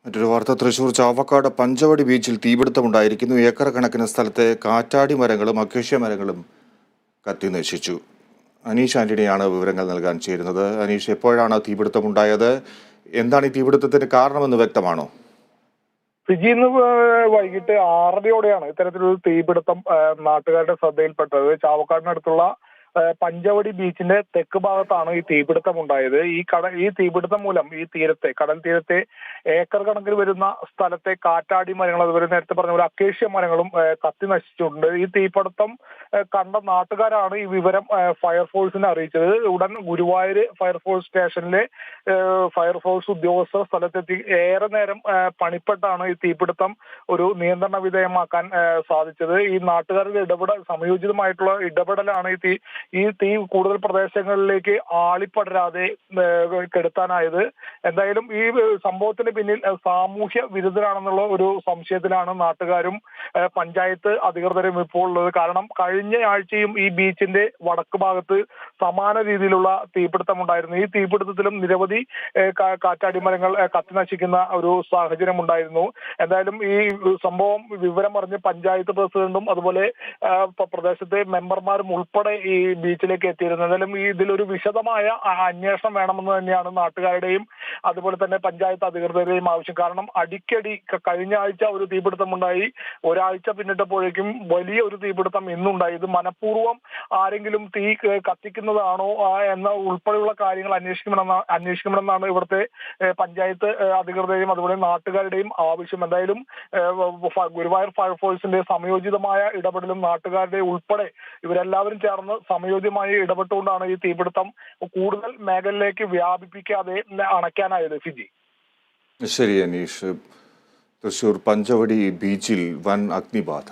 മറ്റൊരു വാർത്ത തൃശൂർ ചാവക്കാട് പഞ്ചവടി ബീച്ചിൽ തീപിടുത്തമുണ്ടായിരിക്കുന്നു. ഏക്കർ കണക്കിന് സ്ഥലത്തെ കാറ്റാടി മരങ്ങളും അക്കേഷ്യ മരങ്ങളും കത്തി നശിച്ചു. അനീഷ് ആന്റണിയാണ് വിവരങ്ങൾ നൽകാൻ ചേരുന്നത്. അനീഷ്, എപ്പോഴാണ് തീപിടുത്തമുണ്ടായത്? എന്താണ് ഈ തീപിടുത്തത്തിന് കാരണമെന്ന് വ്യക്തമാണോ? ഫിജി ഇന്ന് വൈകിട്ട് 6:30യോടെയാണ് ഇത്തരത്തിലൊരു തീപിടുത്തം നാട്ടുകാരുടെ ശ്രദ്ധയിൽപ്പെട്ടത്. ചാവക്കാടിനടുത്തുള്ള പഞ്ചവടി ബീച്ചിന്റെ തെക്ക് ഭാഗത്താണ് ഈ തീപിടുത്തം ഉണ്ടായത്. ഈ തീപിടുത്തം മൂലം ഈ കടൽ തീരത്തെ ഏക്കർ കണക്കിന് വരുന്ന സ്ഥലത്തെ കാറ്റാടി മരങ്ങൾ, അതുപോലെ നേരത്തെ പറഞ്ഞ പോലെ അക്കേഷ്യ മരങ്ങളും കത്തി നശിച്ചിട്ടുണ്ട്. ഈ തീപിടുത്തം കണ്ട നാട്ടുകാരാണ് ഈ വിവരം ഫയർഫോഴ്സിനെ അറിയിച്ചത്. ഉടൻ ഗുരുവായൂർ ഫയർഫോഴ്സ് സ്റ്റേഷനിലെ ഫയർഫോഴ്സ് ഉദ്യോഗസ്ഥർ സ്ഥലത്തെത്തി ഏറെ നേരം പണിപ്പെട്ടാണ് ഈ തീപിടുത്തം ഒരു നിയന്ത്രണ വിധേയമാക്കാൻ സാധിച്ചത്. ഈ നാട്ടുകാരുടെ സമയോചിതമായിട്ടുള്ള ഇടപെടലാണ് ഈ തീ കൂടുതൽ പ്രദേശങ്ങളിലേക്ക് ആളിപ്പടരാതെ കെടുത്താനായത്. എന്തായാലും ഈ സംഭവത്തിന് പിന്നിൽ സാമൂഹ്യ വിരുദ്ധരാണെന്നുള്ള ഒരു സംശയത്തിലാണ് നാട്ടുകാരും പഞ്ചായത്ത് അധികൃതരും ഇപ്പോൾ ഉള്ളത്. കാരണം കഴിഞ്ഞ ആഴ്ചയും ഈ ബീച്ചിന്റെ വടക്ക് ഭാഗത്ത് സമാന രീതിയിലുള്ള തീപിടുത്തം ഉണ്ടായിരുന്നു. ഈ തീപിടുത്തത്തിലും നിരവധി കാറ്റാടി മരങ്ങൾ കത്തി നശിക്കുന്ന ഒരു സാഹചര്യം ഉണ്ടായിരുന്നു. എന്തായാലും ഈ സംഭവം വിവരം അറിഞ്ഞ് പഞ്ചായത്ത് പ്രസിഡന്റും അതുപോലെ പ്രദേശത്തെ മെമ്പർമാരും ഉൾപ്പെടെ ഈ ബീച്ചിലേക്ക് എത്തിയിരുന്നു. എന്തായാലും ഇതിലൊരു വിശദമായ അന്വേഷണം വേണമെന്ന് തന്നെയാണ് നാട്ടുകാരുടെയും അതുപോലെ തന്നെ പഞ്ചായത്ത് അധികൃതരുടെയും ആവശ്യം. കാരണം അടിക്കടി കഴിഞ്ഞ ആഴ്ച ഒരു തീപിടുത്തം ഉണ്ടായി, ഒരാഴ്ച പിന്നിട്ടപ്പോഴേക്കും വലിയ ഒരു തീപിടുത്തം ഇന്നുണ്ടായി. ഇത് മനഃപൂർവ്വം ആരെങ്കിലും തീ കത്തിക്കുന്നതാണോ എന്ന ഉൾപ്പെടെയുള്ള കാര്യങ്ങൾ അന്വേഷിക്കണമെന്നാണ് ഇവിടുത്തെ പഞ്ചായത്ത് അധികൃതരെയും അതുപോലെ നാട്ടുകാരുടെയും ആവശ്യം. എന്തായാലും ഗുരുവായൂർ ഫയർഫോഴ്സിന്റെ സമയോചിതമായ ഇടപെടലും നാട്ടുകാരുടെ ഉൾപ്പെടെ ഇവരെല്ലാവരും ചേർന്ന് സമയോചിതമായി ഇടപെട്ടുകൊണ്ടാണ് ഈ തീപിടുത്തം കൂടുതൽ മേഖലയിലേക്ക് വ്യാപിപ്പിക്കാതെ അണയ്ക്കാനായത്. ഫിജി. ശരി അനീഷ്. തൃശൂർ പഞ്ചവടി ബീച്ചിൽ വൻ അഗ്നിബാധ.